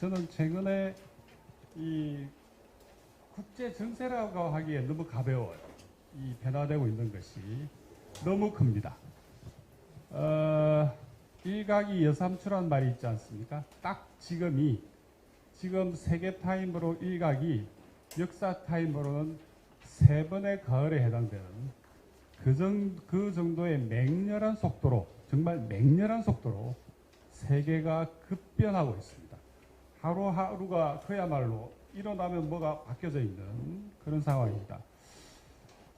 저는 최근에 이 국제 정세라고 하기에 너무 가벼워요. 이 변화되고 있는 것이 너무 큽니다. 일각이 여삼추란 말이 있지 않습니까? 딱 지금 세계 타임으로 일각이 역사 타임으로는 3번의 가을에 해당되는 그 정도의 맹렬한 속도로, 정말 맹렬한 속도로 세계가 급변하고 있습니다. 하루하루가 그야말로 일어나면 뭐가 바뀌어져 있는 그런 상황입니다.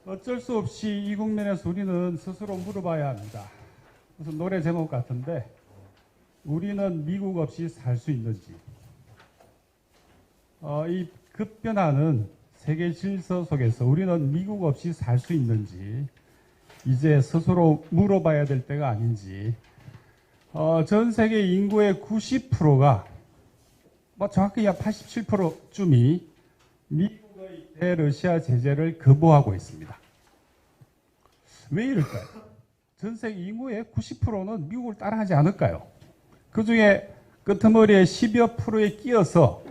어쩔 수 없이 이 국면에서 우리는 스스로 물어봐야 합니다. 무슨 노래 제목 같은데, 우리는 미국 없이 살 수 있는지, 이 급변하는 세계 질서 속에서 우리는 미국 없이 살 수 있는지 이제 스스로 물어봐야 될 때가 아닌지. 전 세계 인구의 90%가 정확히 약 87%쯤이 미국의 대러시아 제재를 거부하고 있습니다. 왜 이럴까요? 전 세계 인구의 90%는 미국을 따라하지 않을까요? 그 중에 끄트머리에 10여 프로에 끼어서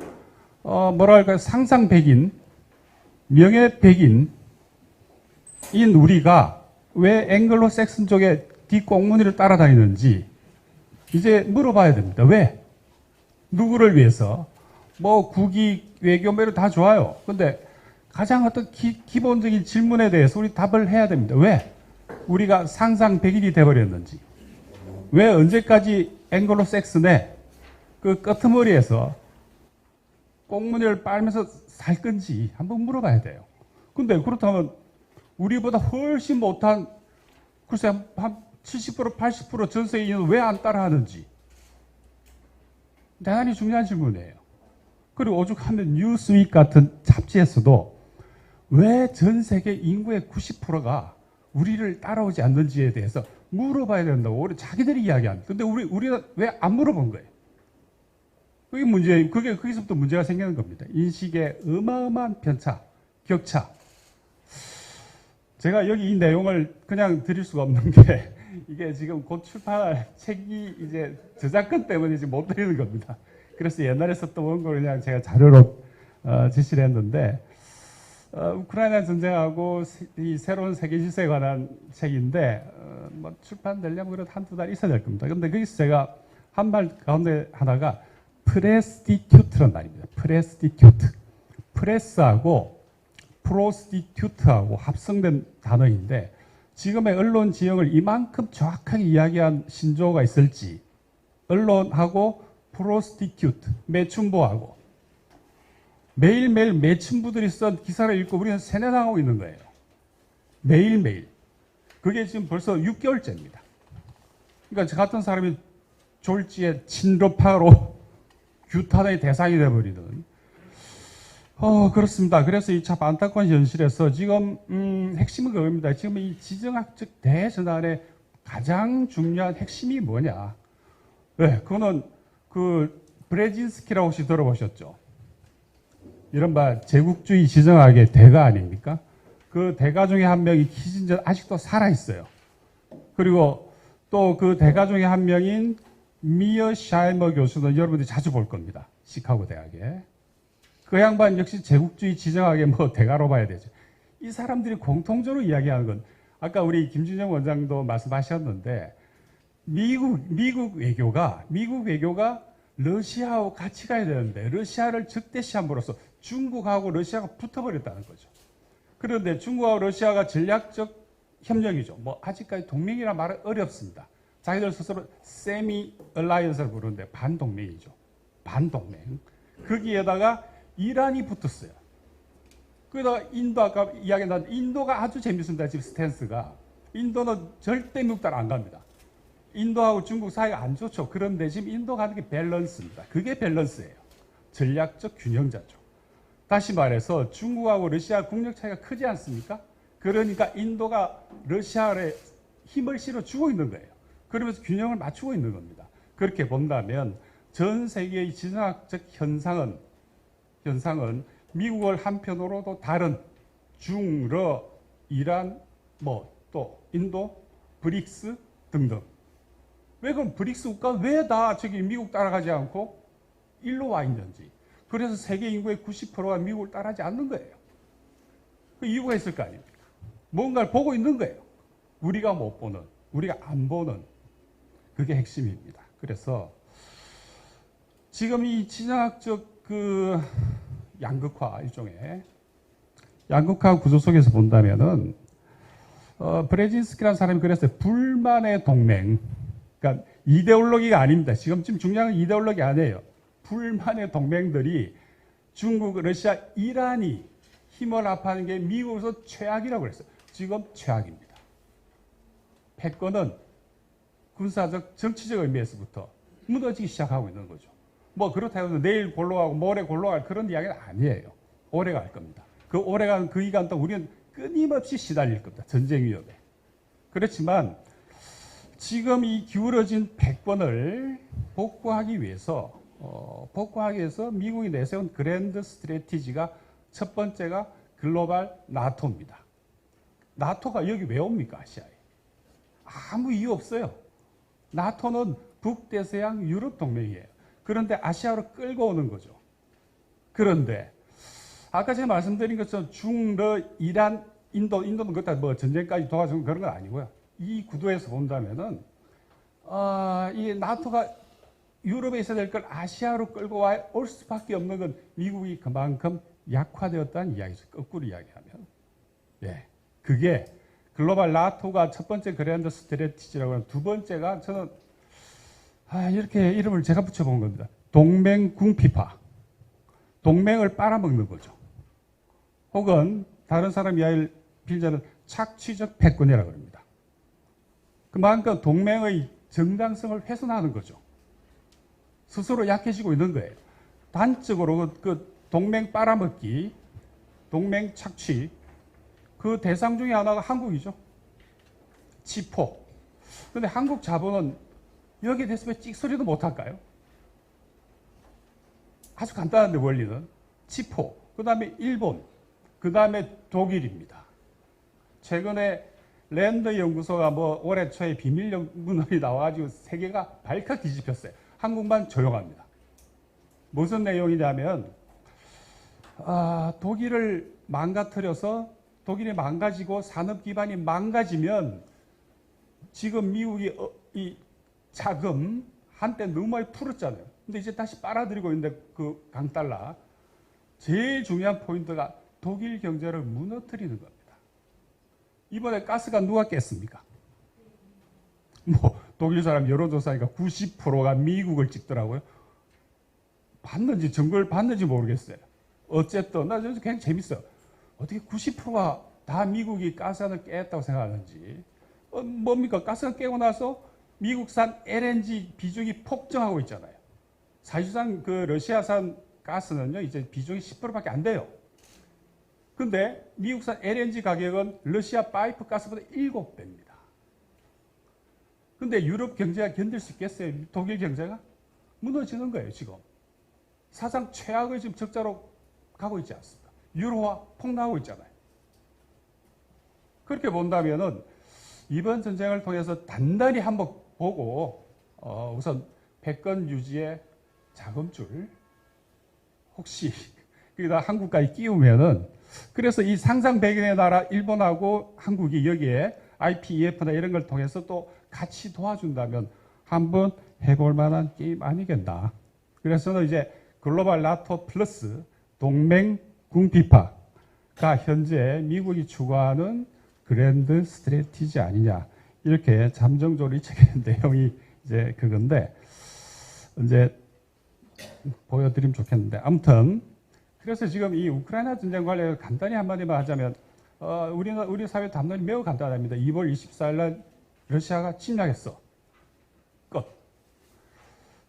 상상백인, 명예백인인 우리가 왜 앵글로색슨 쪽의 뒷꽁무니를 따라다니는지 이제 물어봐야 됩니다. 왜? 누구를 위해서? 국익, 외교, 매를 다 좋아요. 근데 가장 어떤 기본적인 질문에 대해서 우리 답을 해야 됩니다. 왜? 우리가 상상백인이 돼버렸는지. 왜 언제까지 앵글로색슨의 그 끄트머리에서 꽁무니를 빨면서 살 건지 한번 물어봐야 돼요. 근데 그렇다면 우리보다 훨씬 못한, 글쎄 한 70%, 80% 전 세계인은 왜 안 따라하는지. 대단히 중요한 질문이에요. 그리고 오죽하면 뉴스윅 같은 잡지에서도 왜 전 세계 인구의 90%가 우리를 따라오지 않는지에 대해서 물어봐야 된다고 오히려 자기들이 이야기합니다. 근데 우리는 왜 안 물어본 거예요? 그게 문제예요. 거기서부터 문제가 생기는 겁니다. 인식의 어마어마한 편차, 격차. 제가 여기 이 내용을 그냥 드릴 수가 없는 게 이게 지금 곧 출판할 책이 이제 저작권 때문에 지금 못 드리는 겁니다. 그래서 옛날에 썼던 원고를 그냥 제가 자료로 제시를 했는데, 우크라이나 전쟁하고 이 새로운 세계 질서에 관한 책인데, 출판되려면 그래도 한두 달 있어야 될 겁니다. 근데 거기서 제가 한 말 가운데 하나가 프레스티튜트란 말입니다. 프레스티튜트. 프레스하고 프로스티튜트하고 합성된 단어인데, 지금의 언론 지형을 이만큼 정확하게 이야기한 신조어가 있을지, 언론하고 프로스티튜트, 매춘부하고 매일매일 매춘부들이 쓴 기사를 읽고 우리는 세뇌당하고 있는 거예요. 매일매일. 그게 지금 벌써 6개월째입니다. 그러니까 저 같은 사람이 졸지에 친러파로 규탄의 대상이 되어버리는. 그렇습니다. 그래서 이 참 안타까운 현실에서 지금 핵심은 그겁니다. 지금 이 지정학적 대전환의 가장 중요한 핵심이 뭐냐? 네, 그거는 브레진스키라고 혹시 들어보셨죠? 이른바 제국주의 지정학의 대가 아닙니까? 그 대가 중에 한 명이 키신저 아직도 살아있어요. 그리고 또 그 대가 중에 한 명인 미어샤이머 교수는 여러분들이 자주 볼 겁니다. 시카고 대학에. 그 양반 역시 제국주의 지정학의 대가로 봐야 되죠. 이 사람들이 공통적으로 이야기하는 건, 아까 우리 김준영 원장도 말씀하셨는데, 미국 외교가 러시아하고 같이 가야 되는데, 러시아를 적대시함으로써 중국하고 러시아가 붙어버렸다는 거죠. 그런데 중국하고 러시아가 전략적 협력이죠. 아직까지 동맹이라 말은 어렵습니다. 자기들 스스로 세미 얼라이언스를 부르는데 반동맹이죠. 반동맹. 거기에다가 이란이 붙었어요. 그러다가 아까 이야기한 인도가 아주 재밌습니다. 지금 스탠스가. 인도는 절대 미국 따라 안 갑니다. 인도하고 중국 사이가 안 좋죠. 그런데 지금 인도 가는 게 밸런스입니다. 그게 밸런스예요. 전략적 균형자죠. 다시 말해서 중국하고 러시아 국력 차이가 크지 않습니까? 그러니까 인도가 러시아에 힘을 실어주고 있는 거예요. 그러면서 균형을 맞추고 있는 겁니다. 그렇게 본다면 전 세계의 지정학적 현상은 미국을 한편으로도 다른 중러, 이란, 또 인도, 브릭스 등등. 왜 그럼 브릭스 국가 왜 다 미국 따라가지 않고 일로 와 있는지. 그래서 세계 인구의 90%가 미국을 따라하지 않는 거예요. 그 이유가 있을 거 아닙니까? 뭔가를 보고 있는 거예요. 우리가 못 보는, 우리가 안 보는, 그게 핵심입니다. 그래서 지금 이 지정학적 그 양극화, 일종의 양극화 구조 속에서 본다면은 브레진스키라는 사람이 그랬어요. 불만의 동맹. 그러니까 이데올로기가 아닙니다. 지금 중요한 건 이데올로기 아니에요. 불만의 동맹들이 중국, 러시아, 이란이 힘을 합하는 게 미국에서 최악이라고 그랬어요. 지금 최악입니다. 패권은 군사적, 정치적 의미에서부터 무너지기 시작하고 있는 거죠. 뭐 그렇다고 해서 내일 골로가고 모레 골로갈 그런 이야기는 아니에요. 오래 갈 겁니다. 그 오래간 그 기간 동안 우리는 끊임없이 시달릴 겁니다. 전쟁 위협에. 그렇지만 지금 이 기울어진 패권을 복구하기 위해서 미국이 내세운 그랜드 스트래티지가 첫 번째가 글로벌 나토입니다. 나토가 여기 왜 옵니까? 아시아에. 아무 이유 없어요. 나토는 북대서양 유럽 동맹이에요. 그런데 아시아로 끌고 오는 거죠. 그런데 아까 제가 말씀드린 것처럼 중러, 이란, 인도는 그때 뭐 전쟁까지 도와주는 그런 건 아니고요. 이 구도에서 본다면은 이 나토가 유럽에 있어야 될 걸 아시아로 끌고 올 수밖에 없는 건 미국이 그만큼 약화되었다는 이야기죠. 거꾸로 이야기하면. 예. 그게 글로벌 나토가 첫 번째 그랜드 스트래티지라고 하면 두 번째가 저는 이렇게 이름을 제가 붙여본 겁니다. 동맹 궁피파. 동맹을 빨아먹는 거죠. 혹은 다른 사람 이야기를 빌자는 착취적 패권이라고 합니다. 그만큼 동맹의 정당성을 훼손하는 거죠. 스스로 약해지고 있는 거예요. 단적으로 그 동맹 빨아먹기, 동맹 착취, 그 대상 중에 하나가 한국이죠. 치포. 그런데 한국 자본은 여기에 대해서 왜 찍소리도 못할까요? 아주 간단한데 원리는. 치포, 그 다음에 일본, 그 다음에 독일입니다. 최근에 랜더 연구소가 뭐 올해 초에 비밀 연구원이 나와가지고 세계가 발칵 뒤집혔어요. 한국만 조용합니다. 무슨 내용이냐면 독일을 망가뜨려서 독일이 망가지고 산업 기반이 망가지면 지금 미국이 이 자금 한때 너무 많이 풀었잖아요. 근데 이제 다시 빨아들이고 있는데 그 강달러 제일 중요한 포인트가 독일 경제를 무너뜨리는 겁니다. 이번에 가스가 누가 깼습니까? 뭐 독일 사람 여론조사니까 90%가 미국을 찍더라고요. 봤는지 증거를 봤는지 모르겠어요. 어쨌든 나 굉장히 재밌어요. 어떻게 90%가 다 미국이 가스를 깼다고 생각하는지. 뭡니까? 가스가 깨고 나서 미국산 LNG 비중이 폭증하고 있잖아요. 사실상 그 러시아산 가스는요, 이제 비중이 10%밖에 안 돼요. 근데 미국산 LNG 가격은 러시아 파이프 가스보다 7배입니다. 근데 유럽 경제가 견딜 수 있겠어요? 독일 경제가? 무너지는 거예요, 지금. 사상 최악의 지금 적자로 가고 있지 않습니까? 유로화 폭락하고 있잖아요. 그렇게 본다면은 이번 전쟁을 통해서 단단히 한번 보고 우선 패권 유지의 자금줄 혹시 그러다 한국까지 끼우면은 그래서 이 상상 백인의 나라 일본하고 한국이 여기에 IPEF나 이런 걸 통해서 또 같이 도와준다면 한번 해볼 만한 게임 아니겠나. 그래서 이제 글로벌 나토 플러스 동맹 궁피파가 현재 미국이 추구하는 그랜드 스트래티지 아니냐. 이렇게 잠정적으로 이책의 내용이 이제 그건데 이제 보여드리면 좋겠는데 아무튼 그래서 지금 이 우크라이나 전쟁 관련해서 간단히 한마디만 하자면 우리 사회 담론이 매우 간단합니다. 2월 24일 날 러시아가 침략했어. 끝.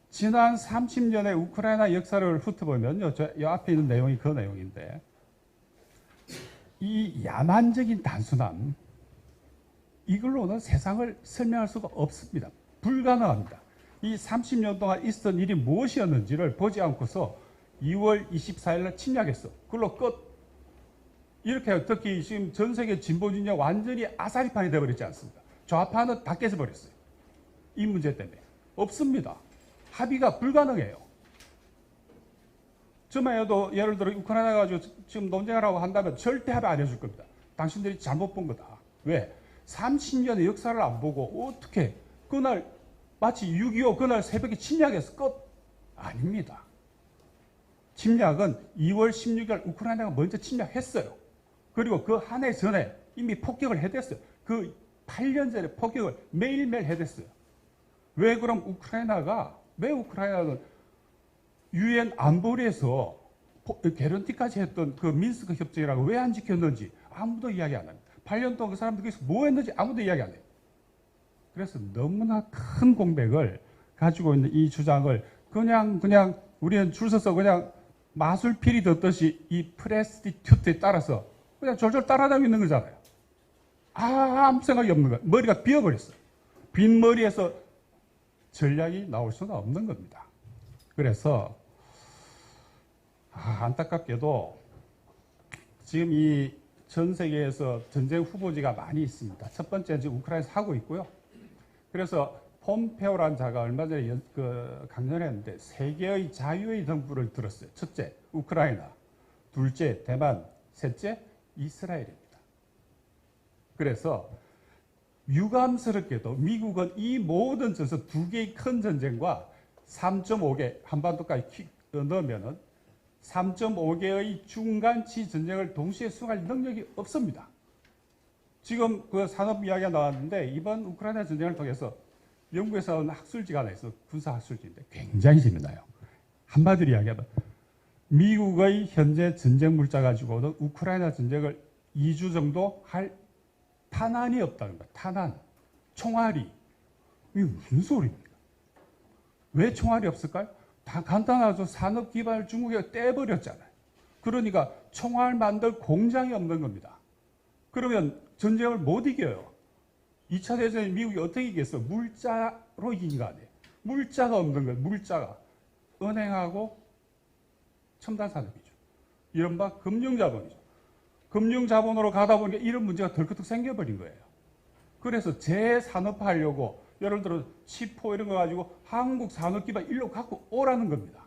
지난 30년의 우크라이나 역사를 훑어보면요. 이 앞에 있는 내용이 그 내용인데 이 야만적인 단순함 이걸로는 세상을 설명할 수가 없습니다. 불가능합니다. 이 30년 동안 있었던 일이 무엇이었는지를 보지 않고서 2월 24일 날 침략했어. 그걸로 끝. 이렇게 특히 지금 전 세계 진보 진영 완전히 아사리판이 되어버렸지 않습니까? 좌파는 다 깨져버렸어요. 이 문제 때문에. 없습니다. 합의가 불가능해요. 저만 해도 예를 들어 우크라이나 가지고 지금 논쟁하라고 한다면 절대 합의 안 해줄 겁니다. 당신들이 잘못 본 거다. 왜? 30년의 역사를 안 보고 어떻게 그날 마치 6.25 그날 새벽에 침략해서 끝? 아닙니다. 침략은 2월 16일 우크라이나가 먼저 침략했어요. 그리고 그 한 해 전에 이미 폭격을 해댔어요. 그 8년 전에 폭격을 매일매일 해댔어요. 왜 그럼 왜 우크라이나는 유엔 안보리에서 개런티까지 했던 그 민스크 협정이라고 왜 안 지켰는지 아무도 이야기 안 합니다. 8년 동안 그 사람들이 뭐 했는지 아무도 이야기 안 해요. 그래서 너무나 큰 공백을 가지고 있는 이 주장을 그냥 우리는 줄 서서 그냥 마술피리 듣듯이 이 프레스티튜트에 따라서 그냥 졸졸 따라다니고 있는 거잖아요. 아무 생각이 없는 거예요. 머리가 비어버렸어요. 빈 머리에서 전략이 나올 수가 없는 겁니다. 그래서 안타깝게도 지금 이 전 세계에서 전쟁 후보지가 많이 있습니다. 첫 번째는 지금 우크라이나에서 하고 있고요. 그래서 폼페오라는 자가 얼마 전에 강연을 했는데 세 개의 자유의 정부를 들었어요. 첫째, 우크라이나. 둘째, 대만. 셋째, 이스라엘입니다. 그래서 유감스럽게도 미국은 이 모든 전선 두 개의 큰 전쟁과 3.5개 한반도까지 넣으면은 3.5개의 중간치 전쟁을 동시에 수행할 능력이 없습니다. 지금 그 산업 이야기가 나왔는데 이번 우크라이나 전쟁을 통해서 영국에서 온 학술지가 하나 있어 군사 학술지인데 굉장히 재미나요. 한마디로 이야기하면 미국의 현재 전쟁 물자 가지고는 우크라이나 전쟁을 2주 정도 할 탄환이 없다는 거예요. 탄환, 총알이. 이게 무슨 소리입니까? 왜 총알이 없을까요? 다 간단하죠. 산업 기반을 중국이 떼버렸잖아요. 그러니까 총알 만들 공장이 없는 겁니다. 그러면 전쟁을 못 이겨요. 2차 대전에 미국이 어떻게 이겼어? 물자로 이긴 거 아니에요. 물자가 없는 거예요. 물자가. 은행하고 첨단 산업이죠. 이른바 금융자본이죠. 금융자본으로 가다 보니까 이런 문제가 덜컥 생겨버린 거예요. 그래서 재산업화하려고 예를 들어 치포 이런 거 가지고 한국 산업 기반 일로 갖고 오라는 겁니다.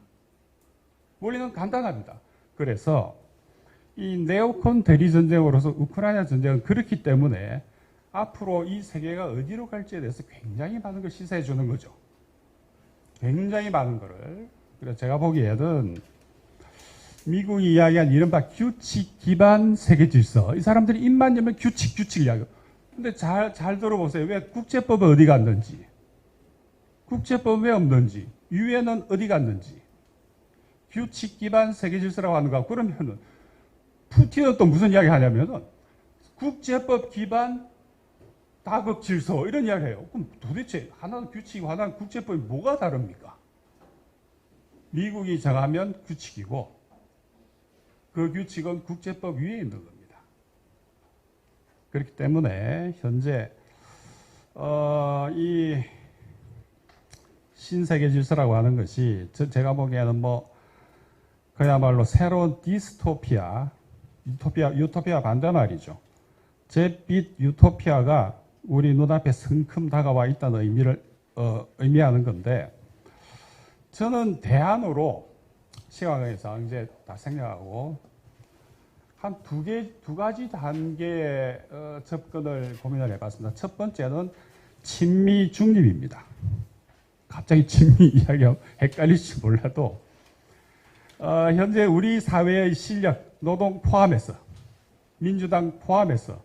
원리는 간단합니다. 그래서 이 네오콘 대리 전쟁으로서 우크라이나 전쟁은 그렇기 때문에 앞으로 이 세계가 어디로 갈지에 대해서 굉장히 많은 걸 시사해 주는 거죠. 굉장히 많은 거를. 그래서 제가 보기에는 미국이 이야기한 이른바 규칙 기반 세계 질서. 이 사람들이 입만 열면 규칙 이야기해요. 근데 잘 들어보세요. 왜 국제법은 어디 갔는지, 국제법 왜 없는지, 유엔은 어디 갔는지, 규칙 기반 세계 질서라고 하는 거. 그러면은 푸틴은 또 무슨 이야기 하냐면은 국제법 기반 다급 질서 이런 이야기 해요. 그럼 도대체 하나는 규칙이고 하나는 국제법이 뭐가 다릅니까? 미국이 정하면 규칙이고 그 규칙은 국제법 위에 있는 겁니다. 그렇기 때문에 현재 이 신세계 질서라고 하는 것이 제가 보기에는 뭐 그야말로 새로운 디스토피아, 유토피아 반대말이죠. 잿빛 유토피아가 우리 눈앞에 성큼 다가와 있다는 의미를 의미하는 건데 저는 대안으로 시간에서 이제 다 생략하고 한 두 가지 단계의 접근을 고민을 해봤습니다. 첫 번째는 친미 중립입니다. 갑자기 친미 이야기하면 헷갈릴지 몰라도 현재 우리 사회의 실력, 노동 포함해서 민주당 포함해서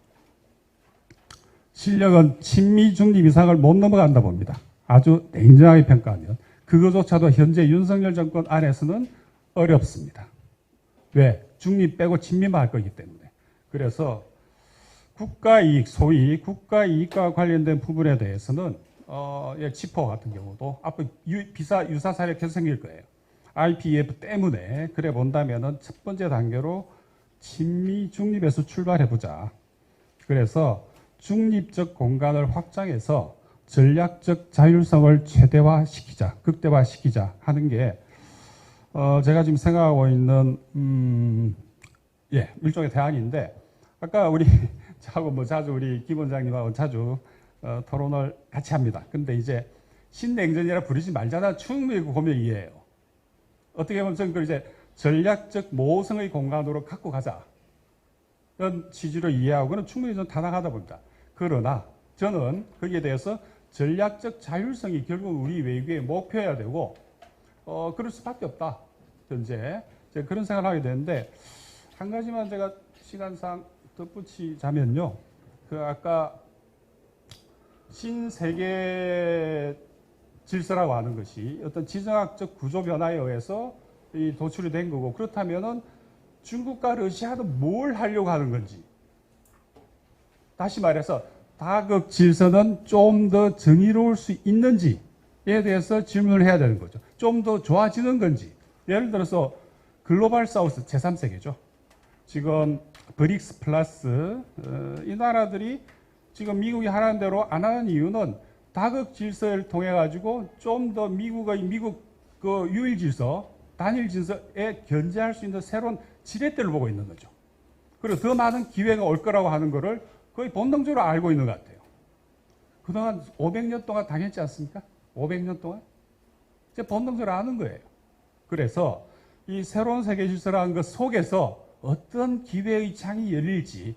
실력은 친미 중립 이상을 못 넘어간다 봅니다. 아주 냉정하게 평가하면 그거조차도 현재 윤석열 정권 안에서는 어렵습니다. 왜? 중립 빼고 친미만 할 거기 때문에. 그래서 국가이익, 소위 국가이익과 관련된 부분에 대해서는 치포 같은 경우도 앞으로 유사 사례 계속 생길 거예요. IPEF 때문에 그래 본다면은 첫 번째 단계로 친미 중립에서 출발해보자. 그래서 중립적 공간을 확장해서 전략적 자율성을 최대화시키자, 극대화시키자 하는 게 제가 지금 생각하고 있는 일종의 대안인데 아까 우리 저하고 자주 우리 김 원장님하고 자주 토론을 같이 합니다. 근데 이제 신냉전이라 부르지 말자나 충분히 그 고민을 이해해요. 어떻게 보면 저는 그걸 이제 전략적 모성의 공간으로 갖고 가자. 이런 취지로 이해하고는 충분히 좀 타당하다 봅니다. 그러나 저는 거기에 대해서 전략적 자율성이 결국 우리 외교의 목표여야 되고 그럴 수밖에 없다. 현재 제가 그런 생각을 하게 되는데 한 가지만 제가 시간상 덧붙이자면요. 그 아까 신세계 질서라고 하는 것이 어떤 지정학적 구조 변화에 의해서 이 도출이 된 거고 그렇다면은 중국과 러시아는 뭘 하려고 하는 건지 다시 말해서 다극 질서는 좀 더 정의로울 수 있는지에 대해서 질문을 해야 되는 거죠. 좀 더 좋아지는 건지 예를 들어서 글로벌 사우스 제3세계죠. 지금 브릭스 플러스 이 나라들이 지금 미국이 하라는 대로 안 하는 이유는 다극 질서를 통해 가지고 좀 더 미국 그 유일 질서, 단일 질서에 견제할 수 있는 새로운 지렛대를 보고 있는 거죠. 그리고 더 많은 기회가 올 거라고 하는 거를 거의 본능적으로 알고 있는 것 같아요. 그동안 500년 동안 당했지 않습니까? 500년 동안? 이제 본능적으로 아는 거예요. 그래서 이 새로운 세계 질서라는 것 속에서 어떤 기회의 창이 열릴지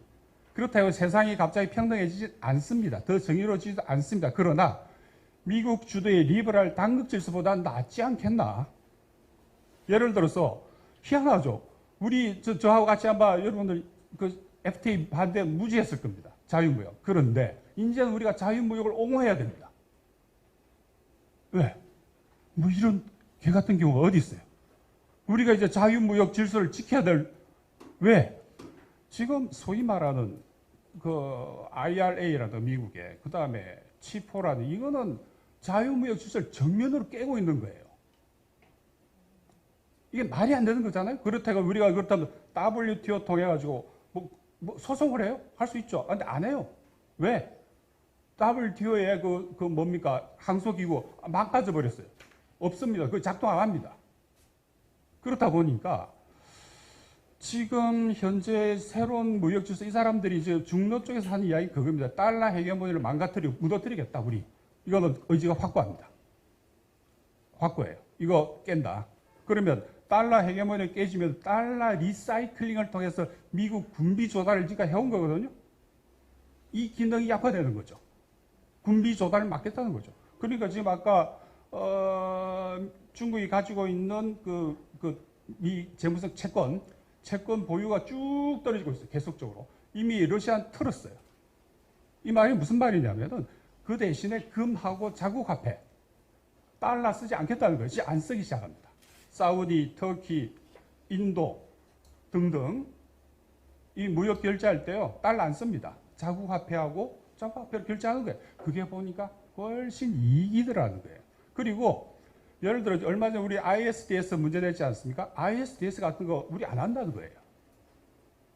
그렇다고 세상이 갑자기 평등해지지 않습니다. 더 정의로워지지도 않습니다. 그러나 미국 주도의 리버럴 단극 질서보다 낫지 않겠나? 예를 들어서 희한하죠. 우리 저하고 같이 한번 여러분들 그 FTA 반대 무지했을 겁니다. 자유무역. 그런데 이제는 우리가 자유무역을 옹호해야 됩니다. 왜? 뭐 이런 개 같은 경우가 어디 있어요? 우리가 이제 자유무역 질서를 지켜야 될 왜? 지금 소위 말하는 그 IRA라는 미국의 그 다음에 치포라는 이거는 자유무역 질서를 정면으로 깨고 있는 거예요. 이게 말이 안 되는 거잖아요. 그렇다고 우리가 그렇다면 WTO 통해 가지고 뭐 소송을 해요? 할 수 있죠. 근데 안 해요. 왜? WTO의 그 뭡니까 항소기구 망가져 버렸어요. 없습니다. 그 작동 안 합니다. 그렇다 보니까 지금 현재 새로운 무역 질서 이 사람들이 이제 중로 쪽에서 하는 이야기 그겁니다. 달러 헤게모니를 무너뜨리겠다 우리. 이거는 의지가 확고합니다. 확고해요. 이거 깬다. 그러면 달러 헤게모니가 깨지면 달러 리사이클링을 통해서 미국 군비 조달을 지금 해온 거거든요. 이 기능이 약화되는 거죠. 군비 조달을 막겠다는 거죠. 그러니까 지금 아까 중국이 가지고 있는 이 재무적 채권 보유가 쭉 떨어지고 있어요. 계속적으로. 이미 러시아는 틀었어요. 이 말이 무슨 말이냐면은 그 대신에 금하고 자국 화폐 달러 쓰지 않겠다는 거예요. 안 쓰기 시작합니다. 사우디, 터키, 인도 등등 이 무역 결제할 때요. 달러 안 씁니다. 자국 화폐하고 자국 화폐를 결제하는 거예요. 그게 보니까 훨씬 이익이더라는 거예요. 그리고 예를 들어 얼마 전에 우리 ISDS 문제 냈지 않습니까? ISDS 같은 거 우리 안 한다는 거예요.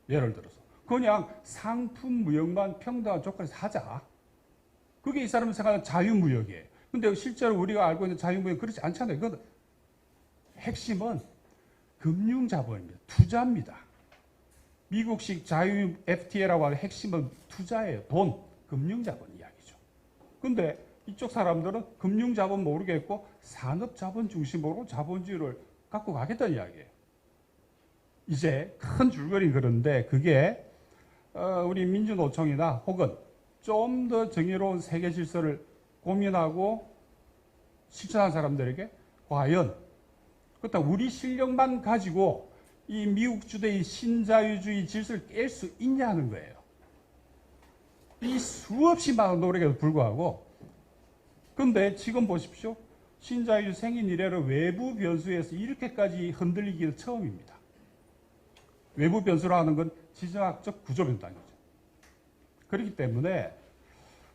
예를 들어서 그냥 상품 무역만 평등한 조건에서 하자. 그게 이 사람이 생각하는 자유무역이에요. 근데 실제로 우리가 알고 있는 자유무역 그렇지 않잖아요. 이건 핵심은 금융자본입니다. 투자입니다. 미국식 자유 FTA라고 하는 핵심은 투자예요. 돈, 금융자본 이야기죠. 근데 이쪽 사람들은 금융자본 모르겠고 산업자본 중심으로 자본주의를 갖고 가겠다는 이야기예요. 이제 큰 줄거리는 그런데 그게 우리 민주노총이나 혹은 좀 더 정의로운 세계 질서를 고민하고 실천한 사람들에게 과연 그렇다고 우리 실력만 가지고 이 미국 주도의 신자유주의 질서를 깰 수 있냐는 거예요. 이 수없이 많은 노력에도 불구하고 그런데 지금 보십시오. 신자유주의 생긴 이래로 외부 변수에서 이렇게까지 흔들리기는 처음입니다. 외부 변수라는 건 지정학적 구조 변동이죠. 그렇기 때문에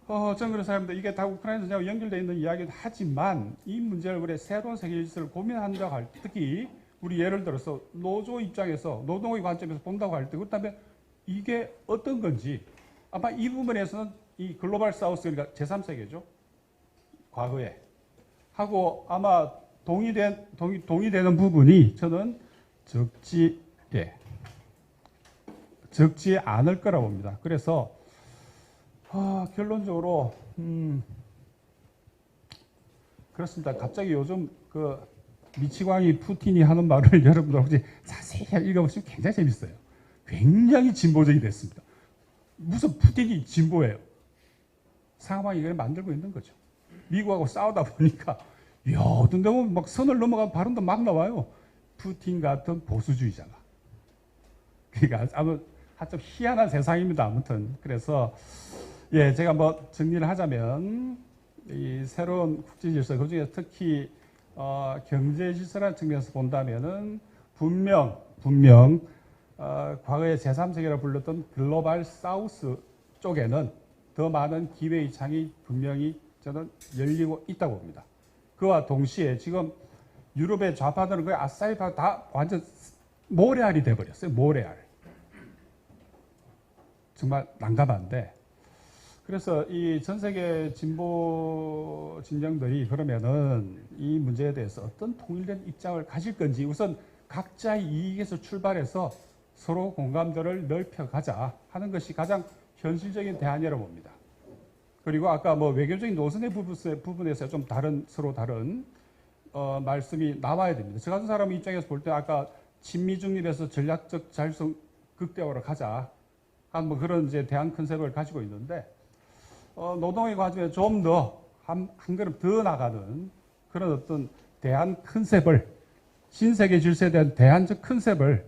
저는 그런 사람들 이게 다 우크라이나 전쟁하고 연결되어 있는 이야기도 하지만 이 문제를 우리 새로운 세계 질서를 고민한다고 할 때 특히 우리 예를 들어서 노조 입장에서 노동의 관점에서 본다고 할 때 그렇다면 이게 어떤 건지 아마 이 부분에서는 이 글로벌 사우스 그러니까 제3세계죠. 과거에 하고 아마 동의되는 부분이 저는 적지 않을 거라고 봅니다. 그래서 결론적으로 그렇습니다. 갑자기 요즘 미치광이 푸틴이 하는 말을 여러분들 혹시 자세히 읽어보시면 굉장히 재밌어요. 굉장히 진보적이 됐습니다. 무슨 푸틴이 진보예요? 상황이 이걸 만들고 있는 거죠. 미국하고 싸우다 보니까 야, 어떤 데 보면 막 선을 넘어간 발언도 막 나와요. 푸틴 같은 보수주의자가. 그러니까 아무 좀 희한한 세상입니다. 아무튼 그래서 예, 제가 뭐 정리를 하자면 이 새로운 국제 질서, 그중에 특히 경제 질서라는 측면에서 본다면은 분명 과거에 제3세계라 불렀던 글로벌 사우스 쪽에는 더 많은 기회의 창이 분명히 저는 열리고 있다고 봅니다. 그와 동시에 지금 유럽의 좌파들은 거의 아싸리 다 완전 모래알이 돼버렸어요. 모래알. 정말 난감한데, 그래서 이 전 세계 진보 진영들이 그러면은 이 문제에 대해서 어떤 통일된 입장을 가질 건지 우선 각자의 이익에서 출발해서 서로 공감대를 넓혀가자 하는 것이 가장 현실적인 대안이라고 봅니다. 그리고 아까 뭐 외교적인 노선의 부분에서 좀 서로 다른 말씀이 나와야 됩니다. 저 같은 사람 입장에서 볼 때 아까 친미 중립에서 전략적 자율성 극대화로 가자. 뭐 그런 이제 대안 컨셉을 가지고 있는데, 노동의 과정에 좀 더 한 걸음 더 나가는 그런 어떤 대안 컨셉을, 신세계 질서에 대한 대안적 컨셉을,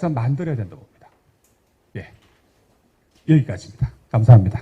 좀 만들어야 된다고 봅니다. 예. 여기까지입니다. 감사합니다.